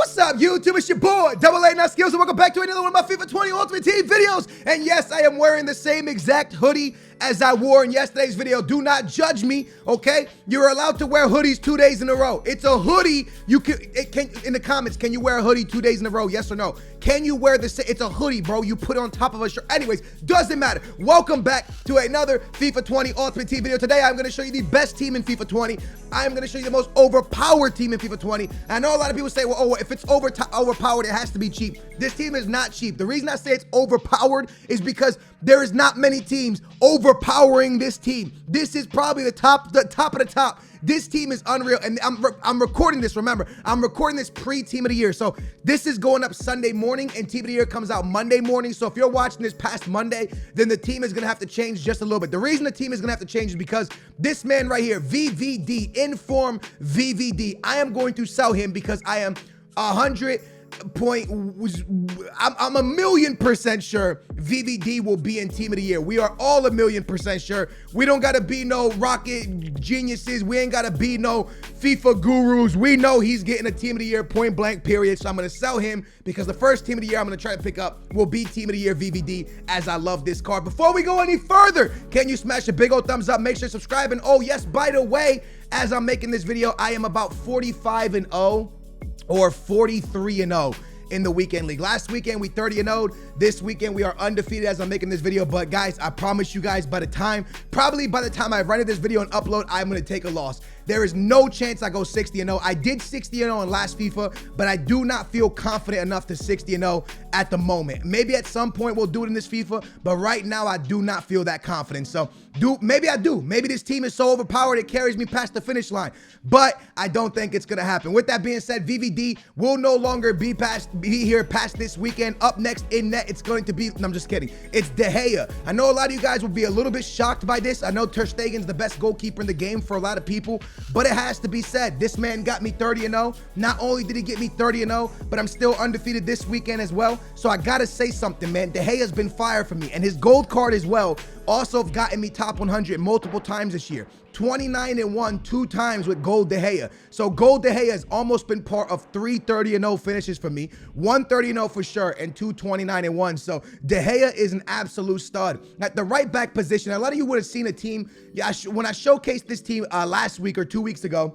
What's up, YouTube? It's your boy, Double A Not Skills, and welcome back to another one of my FIFA 20 Ultimate Team videos. And yes, I am wearing the same exact hoodie as I wore in yesterday's video. Do not judge me, okay? You're allowed to wear hoodies 2 days in a row. It's a hoodie. You can in the comments, can you wear a hoodie 2 days in a row? Yes or no? Can you wear the same? It's a hoodie, bro. You put it on top of a shirt. Anyways, doesn't matter. Welcome back to another FIFA 20 Ultimate Team video. Today, I'm going to show you the best team in FIFA 20. I'm going to show you the most overpowered team in FIFA 20. I know a lot of people say, well, oh, if it's overpowered, it has to be cheap. This team is not cheap. The reason I say it's overpowered is because there is not many teams overpowering this team. This is probably the top of the top. This team is unreal, and I'm recording this. Remember, I'm recording this pre-Team of the Year, so this is going up Sunday morning, and Team of the Year comes out Monday morning. So if you're watching this past Monday, then the team is gonna have to change just a little bit. The reason the team is gonna have to change is because this man right here, VVD, Inform VVD, I am going to sell him because I am 1,000,000% sure VVD will be in Team of the Year. We are all 1,000,000% sure. We don't gotta be no rocket geniuses. We ain't gotta be no FIFA gurus. We know he's getting a Team of the Year point blank period. So I'm gonna sell him because the first Team of the Year I'm gonna try to pick up will be Team of the Year VVD, as I love this card. Before we go any further, can you smash a big old thumbs up? Make sure to subscribe. And oh yes, by the way, as I'm making this video, I am about 45-0 or 43-0 in the weekend league. Last weekend we 30-0. This weekend we are undefeated as I'm making this video. But guys, I promise you guys, probably by the time I run this video and upload, I'm gonna take a loss. There is no chance I go 60-0. I did 60-0 in last FIFA, but I do not feel confident enough to 60-0 at the moment. Maybe at some point we'll do it in this FIFA, but right now I do not feel that confident. So maybe I do. Maybe this team is so overpowered it carries me past the finish line, but I don't think it's gonna happen. With that being said, VVD will no longer be here past this weekend. Up next in net, it's going to be, no, I'm just kidding. It's De Gea. I know a lot of you guys will be a little bit shocked by this. I know Ter Stegen's the best goalkeeper in the game for a lot of people, but it has to be said, this man got me 30-0. Not only did he get me 30-0, but I'm still undefeated this weekend as well. So I gotta say something, man. De Gea's been fire for me, and his gold card as well also have gotten me top 100 multiple times this year. 29-1 2 times with Gold De Gea. So Gold De Gea has almost been part of 3 30-0 finishes for me, 1 30-0 for sure, and 2 29-1. So De Gea is an absolute stud. At the right back position, a lot of you would have seen a team, when I showcased this team last week or 2 weeks ago,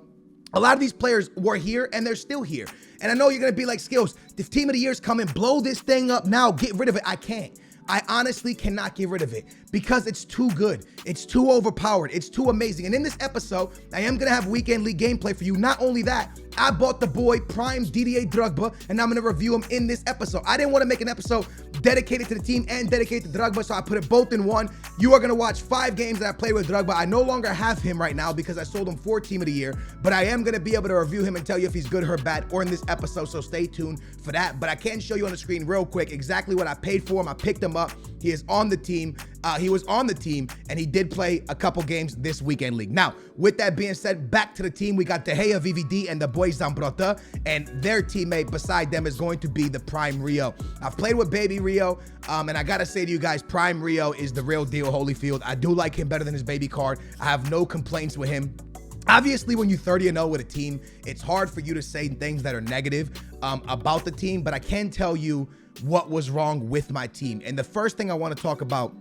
a lot of these players were here and they're still here. And I know you're gonna be like, Skills, if Team of the Year's coming, blow this thing up now, get rid of it. I can't. I honestly cannot get rid of it because it's too good. It's too overpowered. It's too amazing. And in this episode, I am going to have weekend league gameplay for you. Not only that, I bought the boy Prime Didier Drogba, and I'm going to review him in this episode. I didn't want to make an episode dedicated to the team and dedicated to Drogba, so I put it both in one. You are going to watch 5 games that I played with Drogba. I no longer have him right now because I sold him for Team of the Year, but I am going to be able to review him and tell you if he's good or bad or in this episode, so stay tuned for that. But I can show you on the screen real quick exactly what I paid for him. I picked him up. He is on the team. He was on the team, and he did play a couple games this weekend league. Now, with that being said, back to the team. We got De Gea, VVD, and the boy Zambrotta, and their teammate beside them is going to be the Prime Rio. I've played with Baby Rio, and I gotta say to you guys, Prime Rio is the real deal, Holyfield. I do like him better than his baby card. I have no complaints with him. Obviously, when you 30-0 with a team, it's hard for you to say things that are negative about the team, but I can tell you what was wrong with my team. And the first thing I want to talk about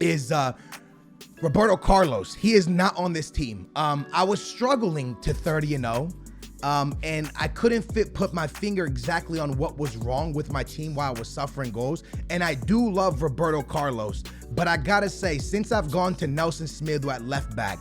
is Roberto Carlos. He is not on this team. I was struggling to 30-0, and I couldn't put my finger exactly on what was wrong with my team while I was suffering goals. And I do love Roberto Carlos, but I gotta say, since I've gone to Nelson Semedo at left back,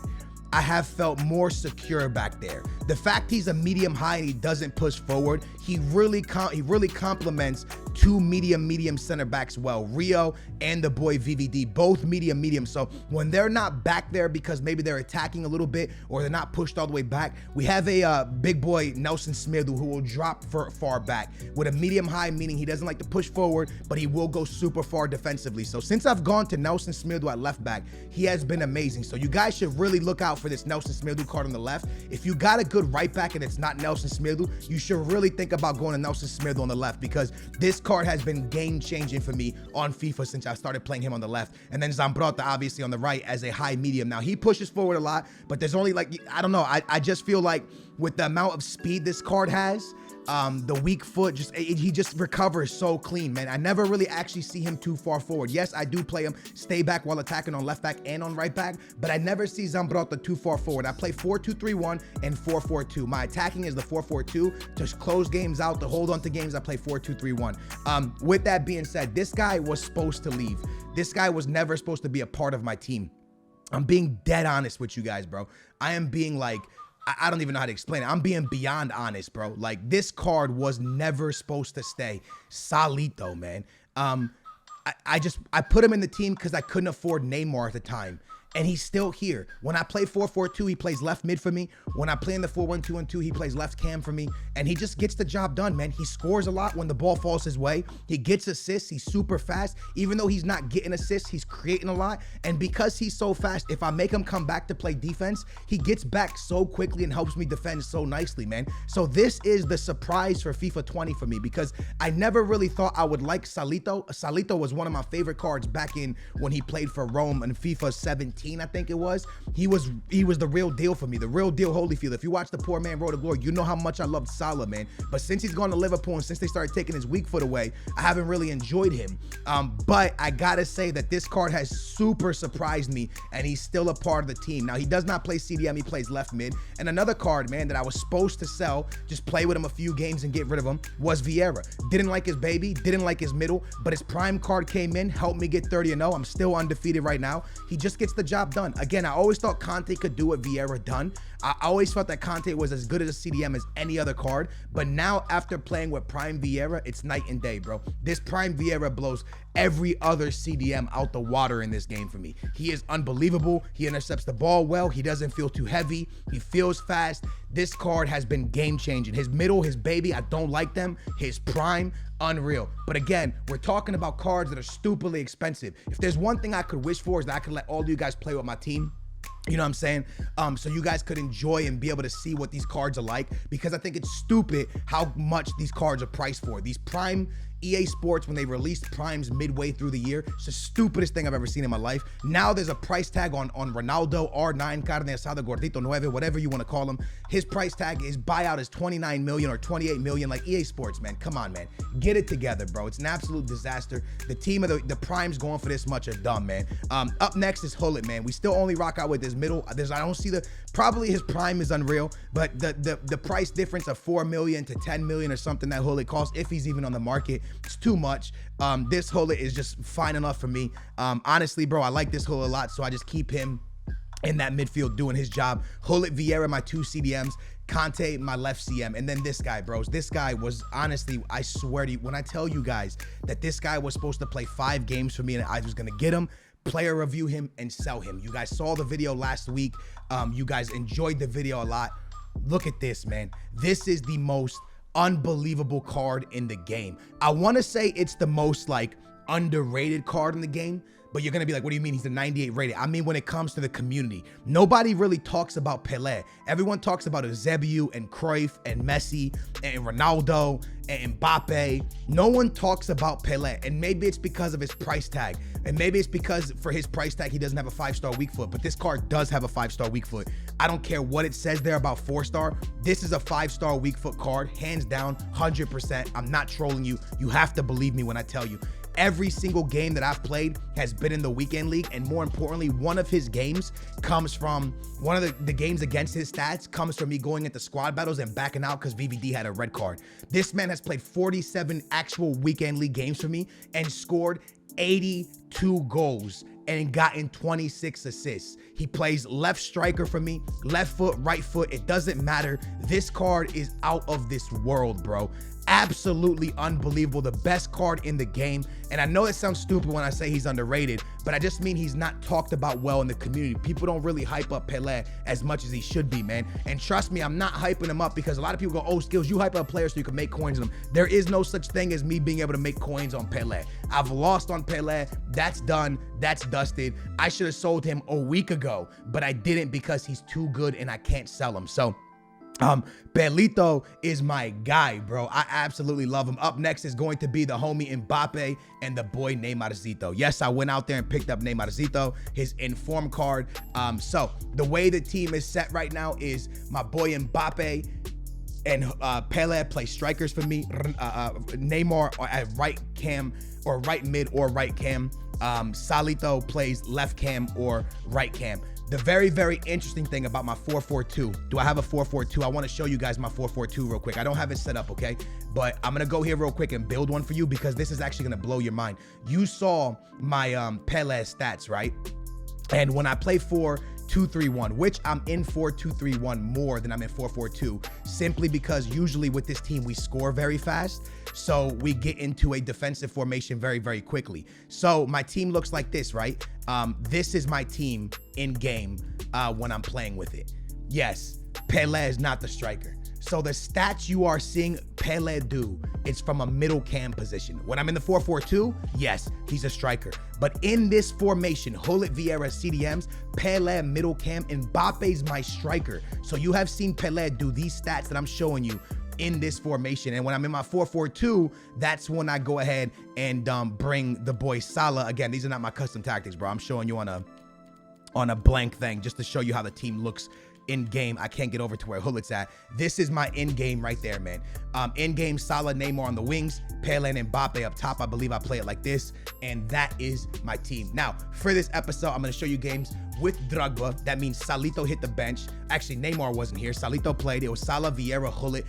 I have felt more secure back there. The fact he's a medium high and he doesn't push forward, he really complements 2 medium center backs well. Rio and the boy VVD, both medium. So when they're not back there because maybe they're attacking a little bit or they're not pushed all the way back, we have a big boy Nelson Semedo who will drop far back with a medium high, meaning he doesn't like to push forward, but he will go super far defensively. So since I've gone to Nelson Semedo at left back, he has been amazing. So you guys should really look out for this Nelson Semedo card on the left. If you got a good right back and it's not Nelson Semedo, you should really think about going to Nelson Semedo on the left, because this card has been game-changing for me on FIFA since I started playing him on the left. And then Zambrotta obviously on the right as a high medium. Now he pushes forward a lot, but there's only like, I don't know, I just feel like with the amount of speed this card has, The weak foot, he just recovers so clean, man. I never really actually see him too far forward. Yes, I do play him stay back while attacking on left back and on right back, but I never see Zambrotta too far forward. I play 4-2-3-1 and 4-4-2. My attacking is the 4-4-2 to close games out, to hold on to games. I play 4-2-3-1. With that being said, this guy was supposed to leave. This guy was never supposed to be a part of my team. I'm being dead honest with you guys, bro. I am being like, I don't even know how to explain it. I'm being beyond honest, bro. Like, this card was never supposed to stay. Salito, man. I put him in the team because I couldn't afford Neymar at the time. And he's still here. When I play 4-4-2, he plays left mid for me. When I play in the 4-1-2-1-2, he plays left cam for me. And he just gets the job done, man. He scores a lot when the ball falls his way. He gets assists. He's super fast. Even though he's not getting assists, he's creating a lot. And because he's so fast, if I make him come back to play defense, he gets back so quickly and helps me defend so nicely, man. So this is the surprise for FIFA 20 for me, because I never really thought I would like Salito. Salito was one of my favorite cards back in when he played for Rome in FIFA 17. I think it was. He was the real deal for me, the real deal Holyfield. If you watch The Poor Man Road to Glory, you know how much I loved Salah, man. But since he's gone to Liverpool and since they started taking his weak foot away, I haven't really enjoyed him. But I gotta say that this card has super surprised me, and he's still a part of the team. Now, he does not play CDM, he plays left mid. And another card, man, that I was supposed to sell, just play with him a few games and get rid of him, was Vieira. Didn't like his baby, didn't like his middle, but his prime card came in, helped me get 30-0. I'm still undefeated right now. He just gets the job done. Again, I always thought Conte could do what Vieira done. I always felt that Conte was as good as a CDM as any other card. But now, after playing with Prime Vieira, it's night and day, bro. This Prime Vieira blows every other CDM out the water in this game for me. He is unbelievable. He intercepts the ball well. He doesn't feel too heavy. He feels fast. This card has been game-changing. His middle, his baby, I don't like them. His prime, unreal. But again, we're talking about cards that are stupidly expensive. If there's one thing I could wish for, is that I could let all of you guys play with my team. You know what I'm saying? So you guys could enjoy and be able to see what these cards are like, because I think it's stupid how much these cards are priced for. These prime EA Sports, when they released primes midway through the year, it's the stupidest thing I've ever seen in my life. Now there's a price tag on Ronaldo, R9, Carne Asada, Gordito Nueve, whatever you want to call him. His price tag, his buyout is 29 million or 28 million. Like, EA Sports, man, come on, man. Get it together, bro. It's an absolute disaster. The team of the primes going for this much are dumb, man. Up next is Hullet, man. We still only rock out with his middle. I don't see probably his prime is unreal, but the price difference of 4 million to 10 million or something that Hullet costs, if he's even on the market, it's too much. This Hullet is just fine enough for me. Honestly, bro, I like this Hullet a lot, so I just keep him in that midfield doing his job. Hullet, Vieira, my two CDMs. Conte, my left CM. And then this guy, bros. This guy was, honestly, I swear to you, when I tell you guys that this guy was supposed to play 5 games for me and I was going to get him, player review him, and sell him. You guys saw the video last week. You guys enjoyed the video a lot. Look at this, man. This is the most unbelievable card in the game. I want to say it's the most, like, underrated card in the game, but you're gonna be like, what do you mean he's a 98 rated? I mean, when it comes to the community, nobody really talks about Pelé. Everyone talks about Eusebio and Cruyff and Messi and Ronaldo and Mbappe. No one talks about Pelé, and maybe it's because of his price tag, and maybe it's because for his price tag he doesn't have a 5-star weak foot, but this card does have a 5-star weak foot. I don't care what it says there about 4-star. This is a 5-star weak foot card, hands down, 100%. I'm not trolling you. You have to believe me when I tell you. Every single game that I've played has been in the weekend league, and more importantly, one of his games comes from, one of the games against his stats comes from me going into squad battles and backing out because VVD had a red card. This man has played 47 actual weekend league games for me and scored 82 goals and gotten 26 assists. He plays left striker for me, left foot, right foot, it doesn't matter. This card is out of this world, bro. Absolutely unbelievable. The best card in the game. And I know it sounds stupid when I say he's underrated, but I just mean he's not talked about well in the community. People don't really hype up Pelé as much as he should be, man. And trust me, I'm not hyping him up because a lot of people go, oh, Skills, you hype up players so you can make coins on them. There is no such thing as me being able to make coins on Pelé. I've lost on Pelé. That's done. That's dusted. I should have sold him a week ago, but I didn't because he's too good and I can't sell him. So Pelito is my guy, bro. I absolutely love him. Up next is going to be the homie Mbappe and the boy Neymarzito. Yes, I went out there and picked up Neymarzito, his inform card. So the way the team is set right now is my boy Mbappe, and Pele plays strikers for me. Neymar at right cam or right mid or right cam. Salito plays left cam or right cam. The very, very interesting thing about my 4-4-2, do I have a 4-4-2? I want to show you guys my 4-4-2 real quick. I don't have it set up, okay? But I'm going to go here real quick and build one for you because this is actually going to blow your mind. You saw my Pele stats, right? And when I play 4-2-3-1, which I'm in 4-2-3-1 more than I'm in 4-4-2, simply because usually with this team, we score very fast. So we get into a defensive formation very, very quickly. So my team looks like this, right? This is my team in game when I'm playing with it. Yes, Pele is not the striker. So the stats you are seeing Pele do, it's from a middle cam position. When I'm in the 4-4-2, yes, he's a striker. But in this formation, Hullet, Vieira, CDMs, Pele middle cam, and Mbappe's my striker. So you have seen Pele do these stats that I'm showing you in this formation. And when I'm in my 4-4-2, that's when I go ahead and bring the boy Salah. Again, these are not my custom tactics, bro. I'm showing you on a blank thing just to show you how the team looks in game. I can't get over to where Hullet's at. This is my in game right there, man. In game, Salah, Neymar on the wings, Pele and Mbappe up top. I believe I play it like this, and that is my team. Now, for this episode, I'm going to show you games with Drogba. That means Salito hit the bench. Actually, Neymar wasn't here. Salito played. It was Salah, Vieira, Hullet,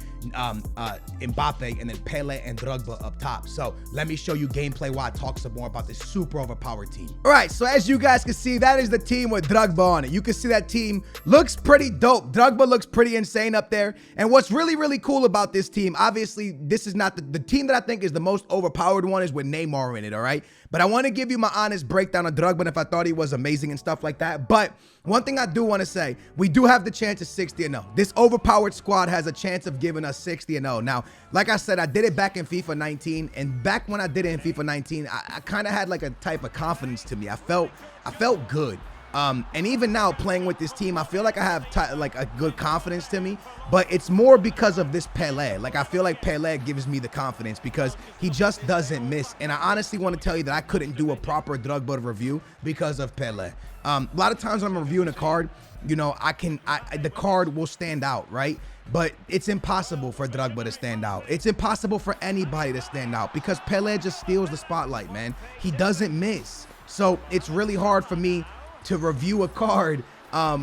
Mbappe, and then Pele and Drogba up top. So let me show you gameplay while I talk some more about this super overpowered team. All right, so as you guys can see, that is the team with Drogba on it. You can see that team looks pretty dope. Drogba looks pretty insane up there. And what's really, really cool about this team, obviously, this is not the team that I think is the most overpowered one is with Neymar in it, all right? But I want to give you my honest breakdown of Drogba and if I thought he was amazing and stuff like that. But one thing I do want to say, we do have the chance of 60-0. This overpowered squad has a chance of giving us 60-0. Now, like I said, I did it back in FIFA 19, and back when I did it in FIFA 19, I kind of had like a type of confidence to me. I felt good. And even now playing with this team, I feel like I have like a good confidence to me, but it's more because of this Pele. Like I feel like Pele gives me the confidence because he just doesn't miss. And I honestly want to tell you that I couldn't do a proper Drogba review because of Pele. A lot of times when I'm reviewing a card, you know, the card will stand out, right? But it's impossible for Drogba to stand out. It's impossible for anybody to stand out because Pele just steals the spotlight, man. He doesn't miss. So it's really hard for me to review a card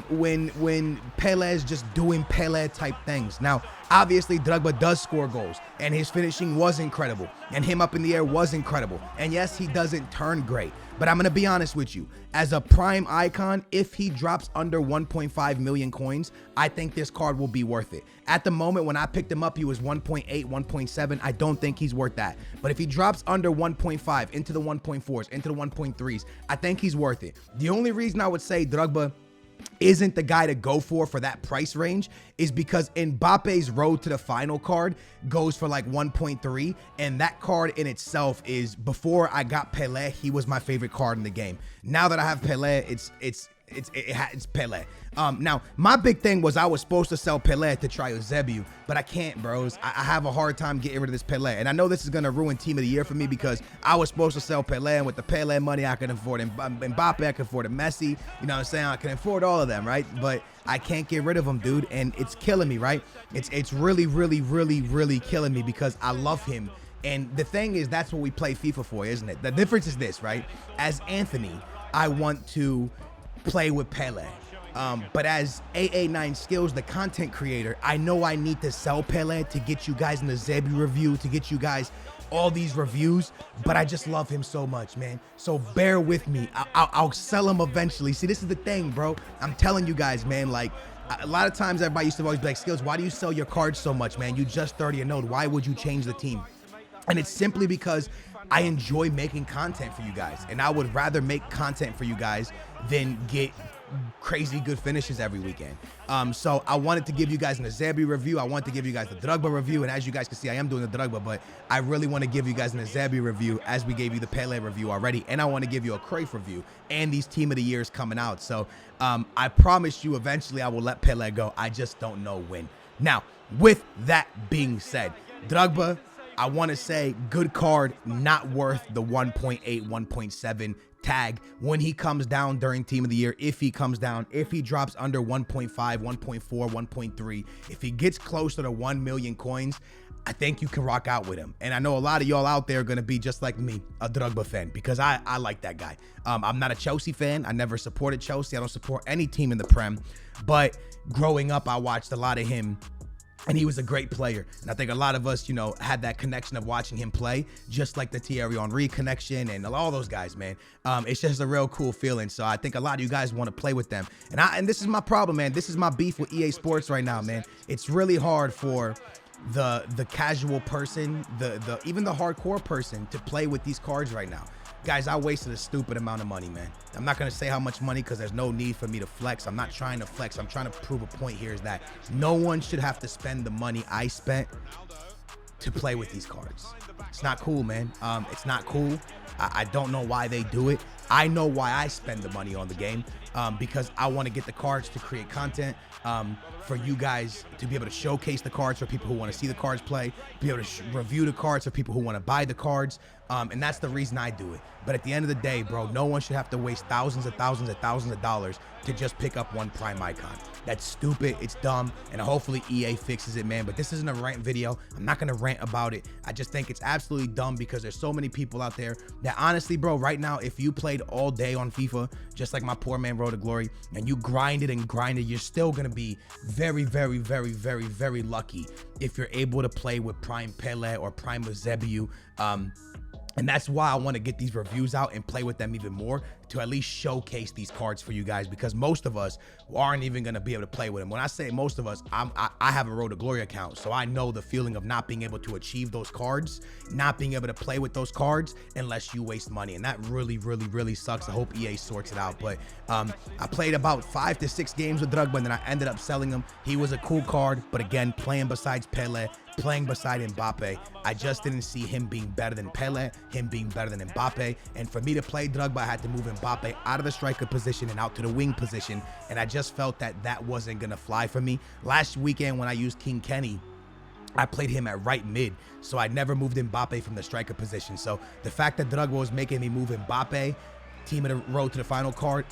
when Pele is just doing Pele type things. Now, obviously, Drogba does score goals, and his finishing was incredible, and him up in the air was incredible. And yes, he doesn't turn great, but I'm going to be honest with you. As a prime icon, if he drops under 1.5 million coins, I think this card will be worth it. At the moment, when I picked him up, he was 1.8, 1.7. I don't think he's worth that. But if he drops under 1.5, into the 1.4s, into the 1.3s, I think he's worth it. The only reason I would say Drogba isn't the guy to go for that price range is because Mbappe's road to the final card goes for like 1.3, and that card in itself is, before I got Pele, he was my favorite card in the game. Now that I have Pele, it's Pele. Now, my big thing was I was supposed to sell Pele to try Eusebio, but I can't, bros. I have a hard time getting rid of this Pele. And I know this is going to ruin Team of the Year for me because I was supposed to sell Pele, and with the Pele money, I can afford Mbappe, I can afford Messi. You know what I'm saying? I can afford all of them, right? But I can't get rid of them, dude, and it's killing me, right? It's really, really, really, really killing me because I love him. And the thing is, that's what we play FIFA for, isn't it? The difference is this, right? As Anthony, I want to play with Pele. But as AA9 Skills, the content creator, I know I need to sell Pele to get you guys in the Zebu review, to get you guys all these reviews, but I just love him so much, man. So bear with me. I'll sell him eventually. See, this is the thing, bro. I'm telling you guys, man, like, a lot of times everybody used to always be like, Skills, why do you sell your cards so much, man? You just 30-0. Why would you change the team? And it's simply because I enjoy making content for you guys, and I would rather make content for you guys than get crazy good finishes every weekend. So I wanted to give you guys an Eusebio review. I wanted to give you guys the Drogba review, and as you guys can see, I am doing the Drogba, but I really want to give you guys an Eusebio review as we gave you the Pele review already, and I want to give you a Cruyff review and these Team of the Years coming out. So I promise you eventually I will let Pele go. I just don't know when. Now, with that being said, Drogba, I want to say good card, not worth the 1.8, 1.7 tag when he comes down during team of the year. If he comes down, if he drops under 1.5, 1.4, 1.3, if he gets closer to 1 million coins, I think you can rock out with him. And I know a lot of y'all out there are going to be just like me, a Drogba fan, because I like that guy. I'm not a Chelsea fan. I never supported Chelsea. I don't support any team in the Prem. But growing up, I watched a lot of him. And he was a great player. And I think a lot of us, you know, had that connection of watching him play, just like the Thierry Henry connection and all those guys, man. It's just a real cool feeling. So I think a lot of you guys want to play with them. And this is my problem, man. This is my beef with EA Sports right now, man. It's really hard for the casual person, even the hardcore person to play with these cards right now. Guys, I wasted a stupid amount of money, man. I'm not going to say how much money because there's no need for me to flex. I'm not trying to flex. I'm trying to prove a point here is that no one should have to spend the money I spent to play with these cards. It's not cool, man. It's not cool. I don't know why they do it. I know why I spend the money on the game, because I want to get the cards to create content, for you guys to be able to showcase the cards for people who want to see the cards play, be able to review the cards for people who want to buy the cards. And that's the reason I do it. But at the end of the day, bro, no one should have to waste thousands of dollars to just pick up one prime icon. That's stupid. It's dumb. And hopefully EA fixes it, man. But this isn't a rant video. I'm not going to rant about it. I just think it's absolutely dumb because there's so many people out there that honestly, bro, right now, if you played all day on FIFA, just like my poor man Road to Glory, and you grinded and grinded, you're still going to be very, very, very, very, very lucky if you're able to play with Prime Pele or Prime Eusebio. And that's why I want to get these reviews out and play with them even more to at least showcase these cards for you guys, because most of us aren't even going to be able to play with them. When I say most of us, I have a Road to Glory account, so I know the feeling of not being able to achieve those cards, not being able to play with those cards unless you waste money. And that really, really, really sucks. I hope EA sorts it out. But I played about 5 to 6 games with Drogba, and then I ended up selling him. He was a cool card, but again, playing besides Pele, playing beside Mbappe, I just didn't see him being better than Pele, him being better than Mbappe. And for me to play Drogba, I had to move Mbappe out of the striker position and out to the wing position. And I just felt that that wasn't going to fly for me. Last weekend when I used King Kenny, I played him at right mid, so I never moved Mbappe from the striker position. So the fact that Drogba was making me move Mbappe, team of the road to the final card,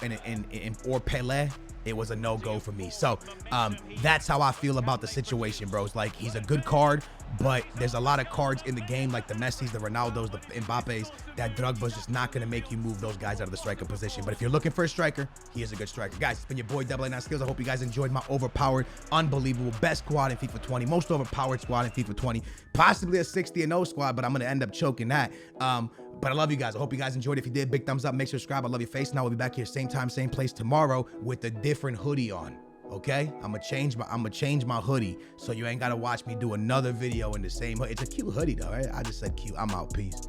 or Pele, it was a no-go for me. So that's how I feel about the situation, bro. It's like, he's a good card, but there's a lot of cards in the game, like the Messis, the Ronaldos, the Mbappes, that Drogba's just not going to make you move those guys out of the striker position. But if you're looking for a striker, he is a good striker. Guys, it's been your boy, Double A9 Skills. I hope you guys enjoyed my overpowered, unbelievable, best squad in FIFA 20, most overpowered squad in FIFA 20, possibly a 60-0 squad, but I'm going to end up choking that. But I love you guys. I hope you guys enjoyed. If you did, big thumbs up. Make sure to subscribe. I love your face. And I will be back here same time, same place tomorrow with a different hoodie on. Okay? I'm gonna change my hoodie so you ain't gotta watch me do another video in the same hoodie. It's a cute hoodie though, right? I just said cute. I'm out. Peace.